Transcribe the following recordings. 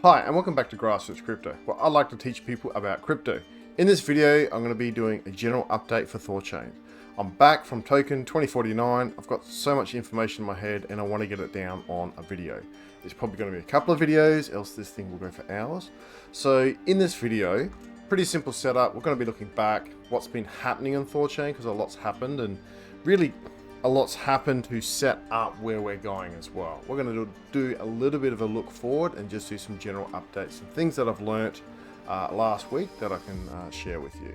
Hi, and welcome back to Grassroots Crypto, where I like to teach people about crypto. In this video, I'm going to be doing a general update for THORChain. I'm back from token 2049. I've got so much information in my head and I want to get it down on a video. There's probably going to be a couple of videos, else this thing will go for hours. So in this video, pretty simple setup. We're going to be looking back what's been happening on THORChain, because a lot's happened, and really a lot's happened to set up where we're going as well. We're going to do a little bit of a look forward and just do some general updates and things that I've learnt last week that I can share with you.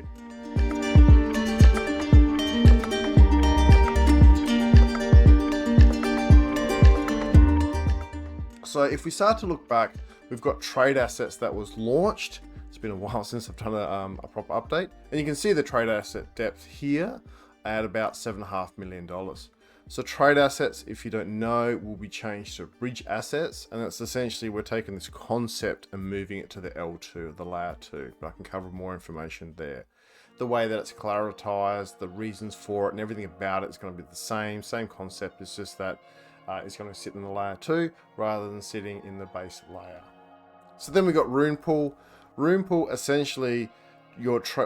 So if we start to look back, we've got trade assets that was launched. It's been a while since I've done a proper update, and you can see the trade asset depth here at about $7.5 million. So trade assets, if you don't know, will be changed to bridge assets, and that's essentially we're taking this concept and moving it to the L2, the layer 2, but I can cover more information there. The way that it's clarified, the reasons for it, and everything about it is going to be the same concept. It's just that it's going to sit in the layer 2 rather than sitting in the base layer. So then we got RUNEPool. RUNEPool essentially,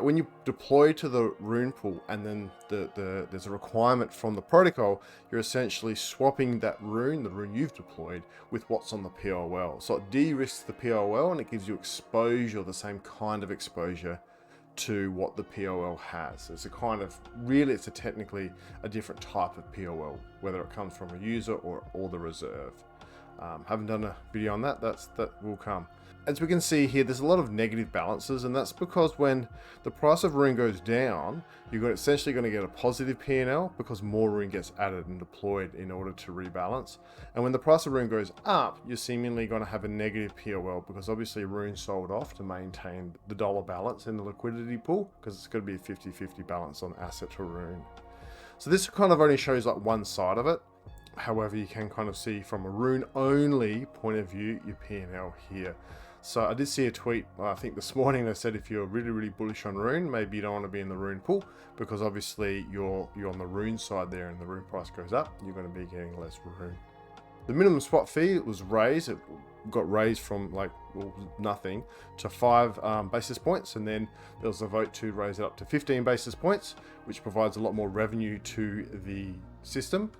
when you deploy to the RUNEPool and then there's a requirement from the protocol, you're essentially swapping that rune, the rune you've deployed, with what's on the POL. So it de-risks the POL and it gives you exposure, the same kind of exposure to what the POL has. It's a kind of, really it's technically a different type of POL, whether it comes from a user or the reserve. Haven't done a video on that, that will come. As we can see here, there's a lot of negative balances, and that's because when the price of Rune goes down, you're essentially going to get a positive P&L because more Rune gets added and deployed in order to rebalance. And when the price of Rune goes up, you're seemingly going to have a negative POL because obviously Rune sold off to maintain the dollar balance in the liquidity pool, because it's going to be a 50-50 balance on asset to Rune. So this kind of only shows like one side of it. However, you can kind of see from a Rune only point of view your P&L here. So I did see a tweet, I think this morning, that said if you're really bullish on Rune, maybe you don't want to be in the Rune pool, because obviously you're on the Rune side there, and the Rune price goes up, you're going to be getting less Rune. The minimum spot fee was raised. It got raised from nothing to 5 basis points, and then there was a vote to raise it up to 15 basis points, which provides a lot more revenue to the system.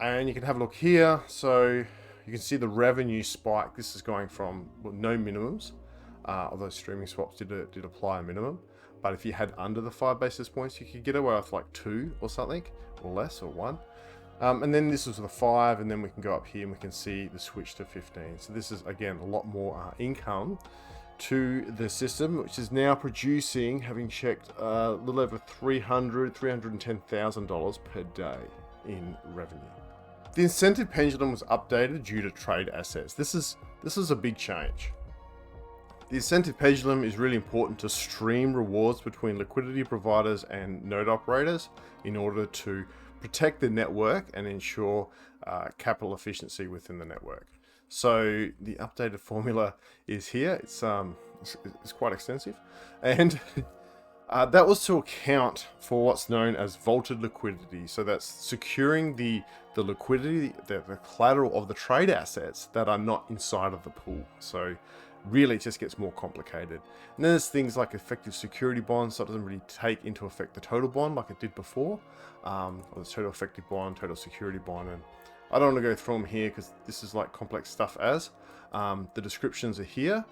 And you can have a look here. So you can see the revenue spike. This is going from no minimums, although streaming swaps did apply a minimum. But if you had under the 5 basis points, you could get away with like 2 or something, or less, or 1. And then this was the 5, and then we can go up here and we can see the switch to 15. So this is, again, a lot more income to the system, which is now producing, having checked, a little over $310,000 per day in revenue. The incentive pendulum was updated due to trade assets. This is a big change. The incentive pendulum is really important to stream rewards between liquidity providers and node operators in order to protect the network and ensure capital efficiency within the network. So the updated formula is here. It's quite extensive, and that was to account for what's known as vaulted liquidity. So that's securing the liquidity, the collateral of the trade assets that are not inside of the pool. So really it just gets more complicated. And then there's things like effective security bonds, so it doesn't really take into effect the total bond like it did before, or the total effective bond, total security bond. And I don't want to go through them here because this is like complex stuff. As the descriptions are here.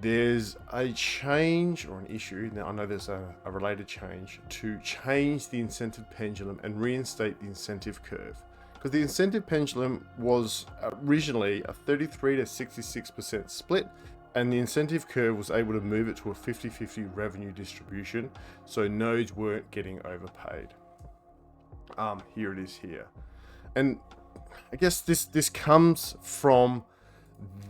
There's a change or an issue. Now I know there's a related change to change the incentive pendulum and reinstate the incentive curve, because the incentive pendulum was originally a 33 to 66% split, and the incentive curve was able to move it to a 50-50 revenue distribution, so nodes weren't getting overpaid. Here it is here, and I guess this comes from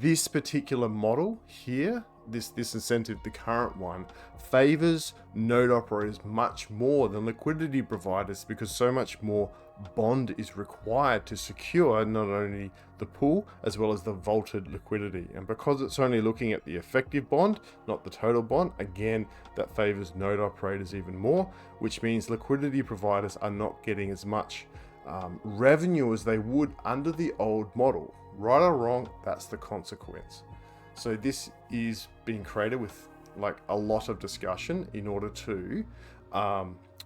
this particular model here. This incentive, the current one, favors node operators much more than liquidity providers, because so much more bond is required to secure not only the pool as well as the vaulted liquidity. And because it's only looking at the effective bond, not the total bond, again, that favors node operators even more, which means liquidity providers are not getting as much revenue as they would under the old model. Right or wrong, that's the consequence. So this is being created with like a lot of discussion in order to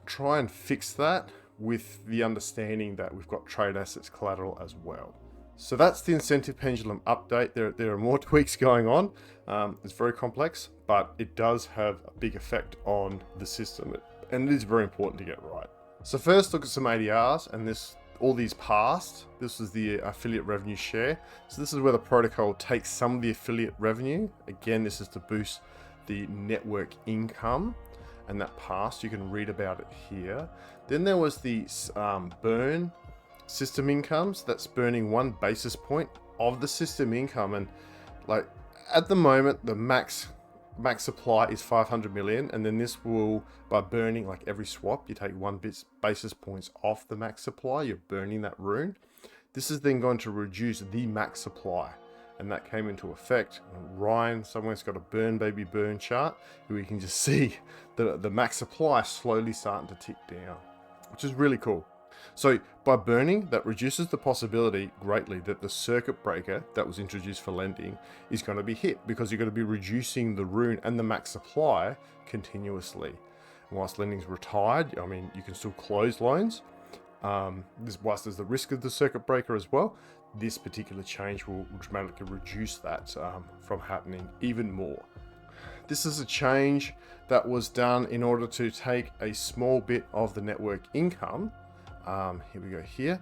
try and fix that, with the understanding that we've got trade assets collateral as well. So that's the incentive pendulum update. There are more tweaks going on. It's very complex, but it does have a big effect on the system, and it is very important to get right. So first, look at some ADRs, and all these passed. This is the affiliate revenue share. So this is where the protocol takes some of the affiliate revenue. Again, this is to boost the network income, and that passed. You can read about it here. Then there was the burn system income. So that's burning 1 basis point of the system income, and like at the moment the max supply is 500 million, and then this will, by burning like every swap, you take 1 basis points off the max supply. You're burning that rune. This is then going to reduce the max supply, and that came into effect. Ryan somewhere's got a burn baby burn chart, where we can just see the max supply slowly starting to tick down, which is really cool. So by burning, that reduces the possibility greatly that the circuit breaker that was introduced for lending is going to be hit, because you're going to be reducing the rune and the max supply continuously. And whilst lending's retired, I mean, you can still close loans. Whilst there's the risk of the circuit breaker as well, this particular change will dramatically reduce that from happening even more. This is a change that was done in order to take a small bit of the network income, here we go here,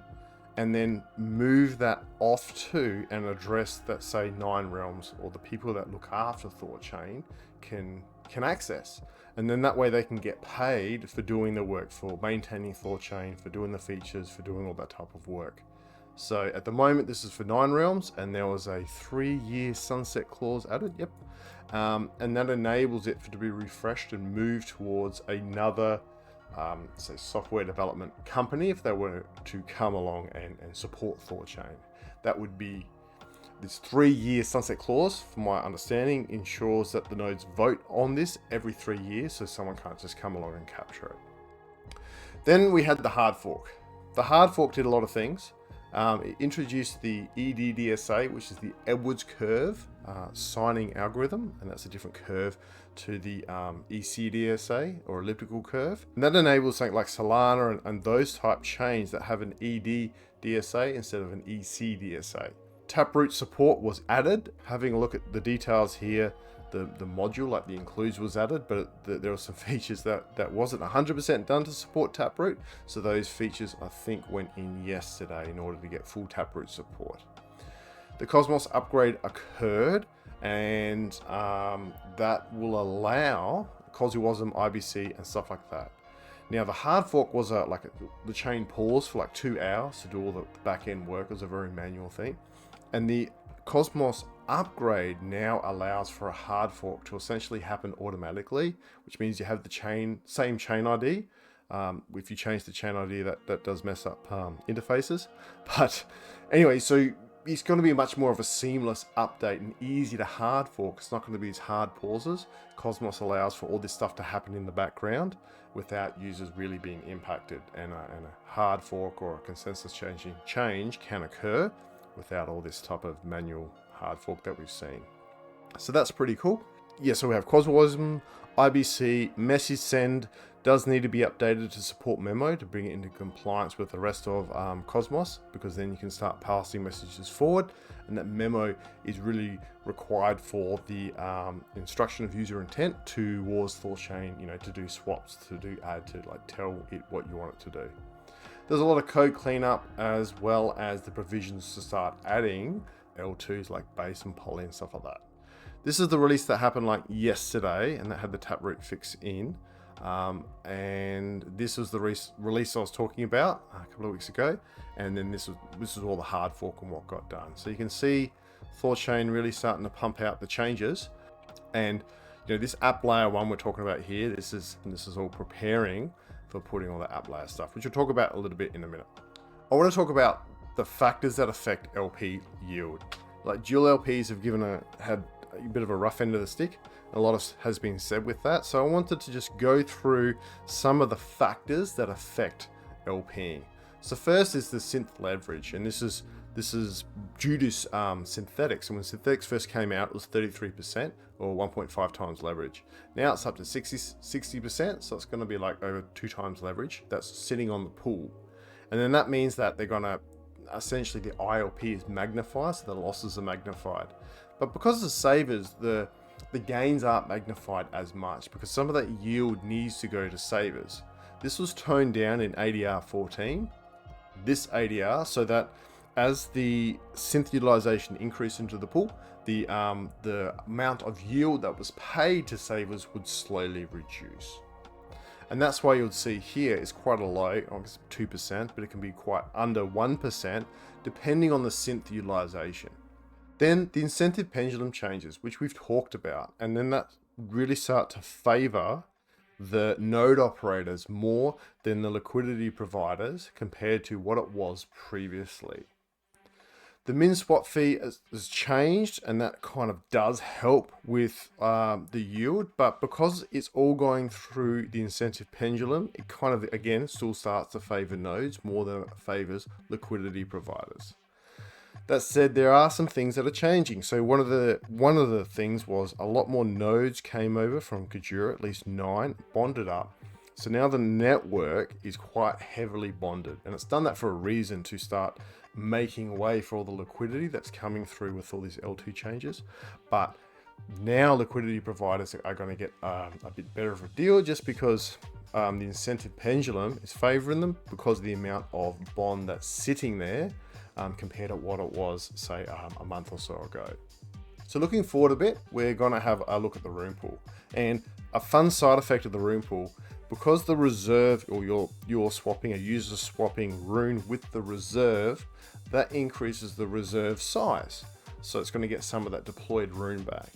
and then move that off to an address that, say, 9 Realms or the people that look after THORChain can access. And then that way they can get paid for doing the work, for maintaining THORChain, for doing the features, for doing all that type of work. So at the moment, this is for 9 Realms, and there was a 3-year sunset clause added, yep. And that enables it to be refreshed and moved towards another say software development company, if they were to come along and support THORChain. That would be this 3-year sunset clause, from my understanding, ensures that the nodes vote on this every 3 years, so someone can't just come along and capture it. Then we had the hard fork. The hard fork did a lot of things. It introduced the EDDSA, which is the Edwards curve signing algorithm, and that's a different curve to the ECDSA, or elliptical curve. And that enables something like Solana and those type chains that have an EDDSA instead of an ECDSA. Taproot support was added. Having a look at the details here, the module, like the includes, was added, but there were some features that wasn't 100% done to support Taproot. So those features, I think, went in yesterday in order to get full Taproot support. The Cosmos upgrade occurred, and that will allow Cosmwasm, IBC, and stuff like that. Now, the hard fork was the chain paused for like 2 hours to do all the back end work. It was a very manual thing. And the Cosmos upgrade now allows for a hard fork to essentially happen automatically, which means you have the same chain ID. If you change the chain ID, that does mess up interfaces. But anyway, so it's going to be much more of a seamless update and easy to hard fork. It's not going to be these hard pauses. Cosmos allows for all this stuff to happen in the background without users really being impacted, and a hard fork or a consensus changing change can occur without all this type of manual hard fork that we've seen. So that's pretty cool. Yeah, so we have Cosmwasm, IBC, message send does need to be updated to support memo to bring it into compliance with the rest of Cosmos, because then you can start passing messages forward, and that memo is really required for the instruction of user intent towards THORChain, to do swaps, to do add, to like tell it what you want it to do. There's a lot of code cleanup, as well as the provisions to start adding L2s like base and poly and stuff like that. This is the release that happened like yesterday, and that had the Taproot fix in. And this was the release I was talking about a couple of weeks ago, and then this was all the hard fork and what got done. So you can see THORChain really starting to pump out the changes, and this app layer 1 we're talking about here, this is all preparing for putting all the app layer stuff, which we'll talk about a little bit in a minute. I want to talk about the factors that affect LP yield. Like dual LPs have had a bit of a rough end of the stick. A lot has been said with that, so I wanted to just go through some of the factors that affect LPing. So first is the synth leverage, and this is This is due to synthetics, and when synthetics first came out, it was 33% or 1.5 times leverage. Now it's up to 60%, so it's going to be like over 2 times leverage that's sitting on the pool. And then that means that they're going to, essentially the ILP is magnified, so the losses are magnified. But because of savers, the gains aren't magnified as much because some of that yield needs to go to savers. This was toned down in ADR 14, this ADR, so that as the synth utilization increased into the pool, the amount of yield that was paid to savers would slowly reduce. And that's why you'll see here is quite a low, 2%, but it can be quite under 1% depending on the synth utilization. Then the incentive pendulum changes, which we've talked about, and then that really start to favor the node operators more than the liquidity providers compared to what it was previously. The min swap fee has changed, and that kind of does help with the yield, but because it's all going through the incentive pendulum, it kind of, again, still starts to favor nodes more than it favors liquidity providers. That said, there are some things that are changing. So one of the things was a lot more nodes came over from Kujira, at least 9, bonded up. So now the network is quite heavily bonded, and it's done that for a reason, to start making way for all the liquidity that's coming through with all these L2 changes. But now liquidity providers are going to get a bit better of a deal, just because the incentive pendulum is favoring them because of the amount of bond that's sitting there compared to what it was, say, a month or so ago. So looking forward a bit, we're going to have a look at the RUNEPool. And a fun side effect of the RUNEPool, because the reserve, or you're swapping, a user swapping Rune with the reserve, that increases the reserve size. So it's going to get some of that deployed Rune back.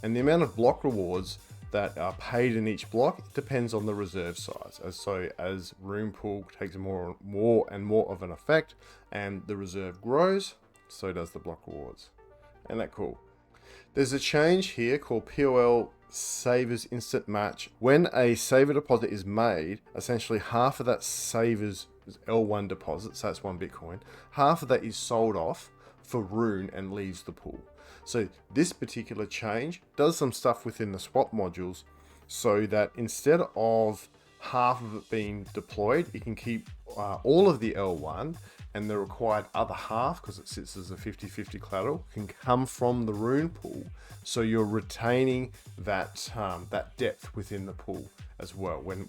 And the amount of block rewards that are paid in each block depends on the reserve size. As RUNEPool takes more and more of an effect, and the reserve grows, so does the block rewards. Isn't that cool? There's a change here called POL Savers Instant Match. When a saver deposit is made, essentially half of that saver's L1 deposit, so that's 1 Bitcoin, half of that is sold off for Rune and leaves the pool. So this particular change does some stuff within the swap modules, so that instead of half of it being deployed, you can keep all of the L1, and the required other half, because it sits as a 50-50 collateral, can come from the RUNEPool. So you're retaining that depth within the pool as well. When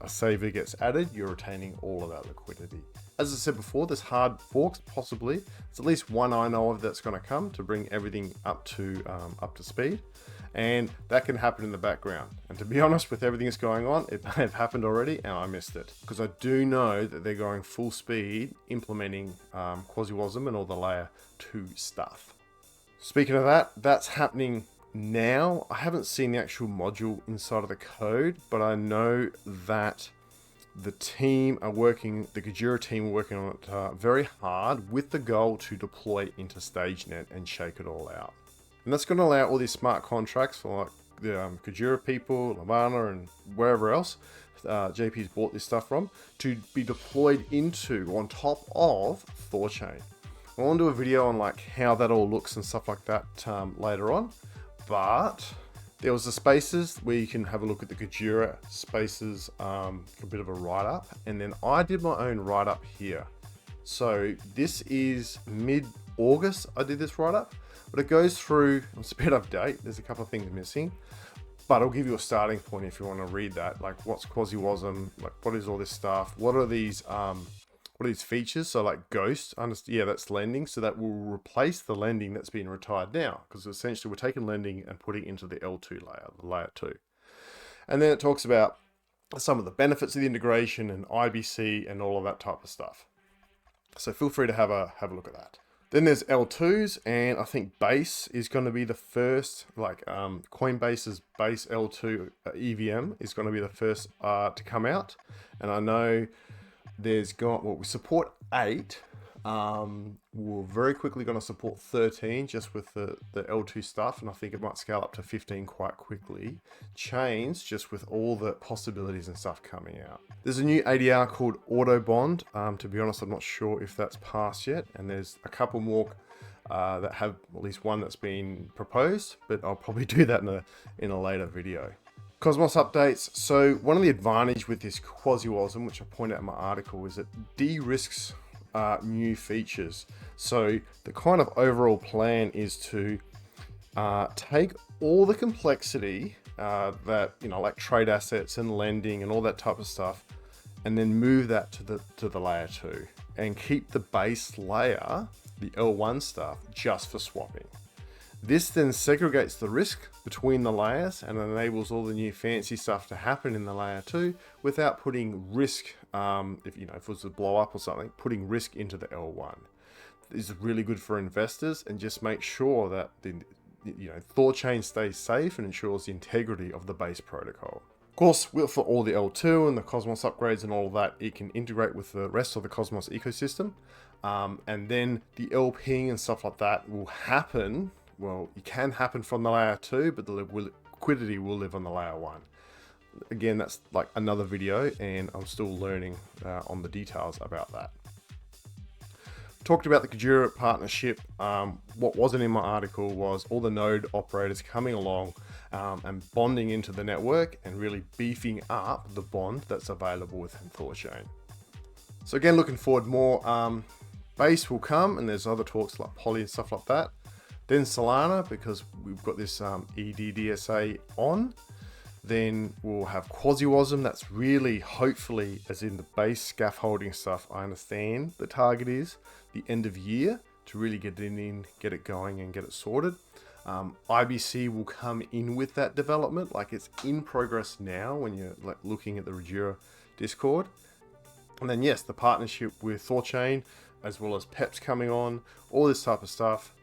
a saver gets added, you're retaining all of that liquidity. As I said before, there's hard forks possibly. There's at least one I know of that's going to come to bring everything up to speed, and that can happen in the background. And to be honest, with everything that's going on, it may have happened already and I missed it, because I do know that they're going full speed implementing Cosmwasm and all the layer 2 stuff. Speaking of that, that's happening now. I haven't seen the actual module inside of the code, but I know that the Kujira team are working on it very hard, with the goal to deploy into StageNet and shake it all out. And that's going to allow all these smart contracts for like the Kujira people, Lavana, and wherever else JP's bought this stuff from, to be deployed into, on top of, THORChain. I want to do a video on like how that all looks and stuff like that later on. But there was the spaces where you can have a look at the Kujira spaces, a bit of a write-up, and then I did my own write-up here. So this is mid-August I did this write-up, but it goes through, it's a bit of date, there's a couple of things missing, but I'll give you a starting point if you want to read that, like what's Cosmwasm, like what is all this stuff, what are these features, so like Ghost, yeah, that's lending, so that will replace the lending that's been retired now, because essentially we're taking lending and putting it into the L2 layer, the layer 2. And then it talks about some of the benefits of the integration and IBC and all of that type of stuff. So feel free to have a look at that. Then there's L2s, and I think Base is going to be the first, like Coinbase's Base L2 EVM is going to be the first to come out. And I know we support 8, We're very quickly going to support 13 just with the L2 stuff, and I think it might scale up to 15 quite quickly. Chains just with all the possibilities and stuff coming out. There's a new ADR called Auto Bond. To be honest, I'm not sure if that's passed yet, and there's a couple more that have at least one that's been proposed, but I'll probably do that in a later video. Cosmos updates. So one of the advantage with this Quasywasm, which I point out in my article, is it de-risks new features. So the kind of overall plan is to take all the complexity that, you know, like trade assets and lending and all that type of stuff, and then move that to the layer 2 and keep the base layer, the L1 stuff, just for swapping. This then segregates the risk between the layers and enables all the new fancy stuff to happen in the layer 2 without putting risk, if it was to blow up or something, putting risk into the L1. This is really good for investors, and just make sure that the THORChain stays safe and ensures the integrity of the base protocol. Of course, for all the L2 and the Cosmos upgrades and all of that, it can integrate with the rest of the Cosmos ecosystem, and then the LPing and stuff like that will happen. Well, it can happen from the layer 2, but the liquidity will live on the layer 1. Again, that's like another video, and I'm still learning on the details about that. Talked about the Kujira partnership. What wasn't in my article was all the node operators coming along and bonding into the network and really beefing up the bond that's available within THORChain. So again, looking forward, more base will come, and there's other talks like Poly and stuff like that. Then Solana, because we've got this EDDSA on. Then we'll have Quasywasm. That's really, hopefully, as in the base scaffolding stuff, I understand the target is the end of year to really get it in, get it going and get it sorted. IBC will come in with that development. Like, it's in progress now when you're like looking at the Kujira Discord. And then yes, the partnership with THORChain, as well as PEPs coming on, all this type of stuff.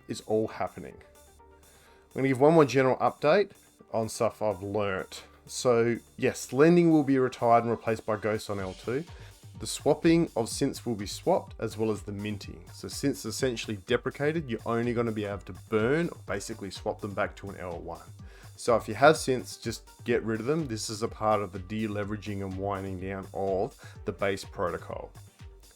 Is all happening. I'm going to give one more general update on stuff I've learnt. So yes, lending will be retired and replaced by Ghost on L2. The swapping of synths will be swapped, as well as the minting. So synths essentially deprecated, you're only going to be able to burn or basically swap them back to an L1. So if you have synths, just get rid of them. This is a part of the deleveraging and winding down of the base protocol.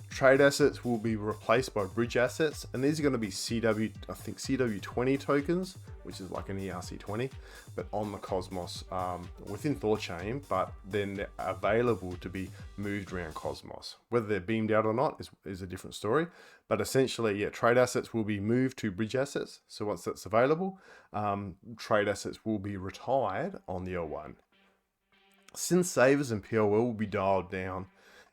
Trade assets will be replaced by bridge assets, and these are going to be CW20 tokens, which is like an ERC20, but on the Cosmos within THORChain, but then they're available to be moved around Cosmos. Whether they're beamed out or not is a different story, but essentially, yeah, trade assets will be moved to bridge assets. So once that's available, trade assets will be retired on the L1. Synth savers and POL will be dialed down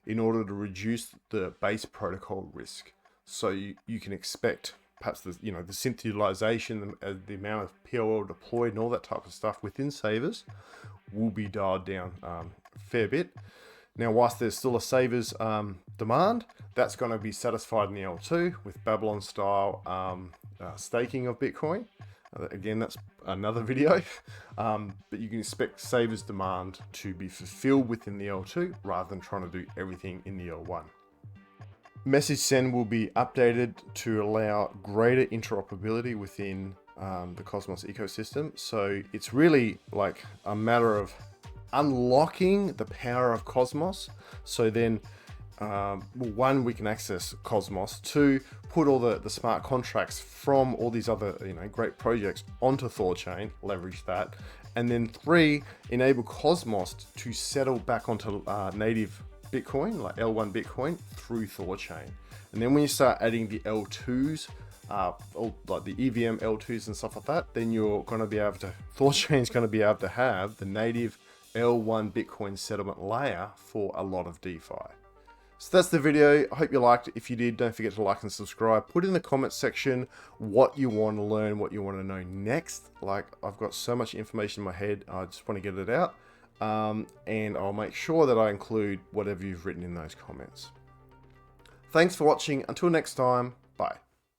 in order to reduce the base protocol risk. So you can expect perhaps the synth utilization, the amount of POL deployed and all that type of stuff within savers will be dialed down a fair bit. Now, whilst there's still a savers demand, that's going to be satisfied in the L2 with Babylon style staking of Bitcoin. Again, that's another video, but you can expect savers demand to be fulfilled within the L2 rather than trying to do everything in the L1. Message send will be updated to allow greater interoperability within the Cosmos ecosystem. So it's really like a matter of unlocking the power of Cosmos. So then, one, we can access Cosmos. Two, put all the smart contracts from all these other great projects onto THORChain, leverage that. And then three, enable Cosmos to settle back onto native Bitcoin, like L1 Bitcoin, through THORChain. And then when you start adding the L2s, like the EVM L2s and stuff like that, then you're going to be able to, THORChain's going to be able to have the native L1 Bitcoin settlement layer for a lot of DeFi. So that's the video. I hope you liked it. If you did, don't forget to like and subscribe. Put in the comments section what you want to learn, what you want to know next. Like, I've got so much information in my head, I just want to get it out. And I'll make sure that I include whatever you've written in those comments. Thanks for watching. Until next time, bye.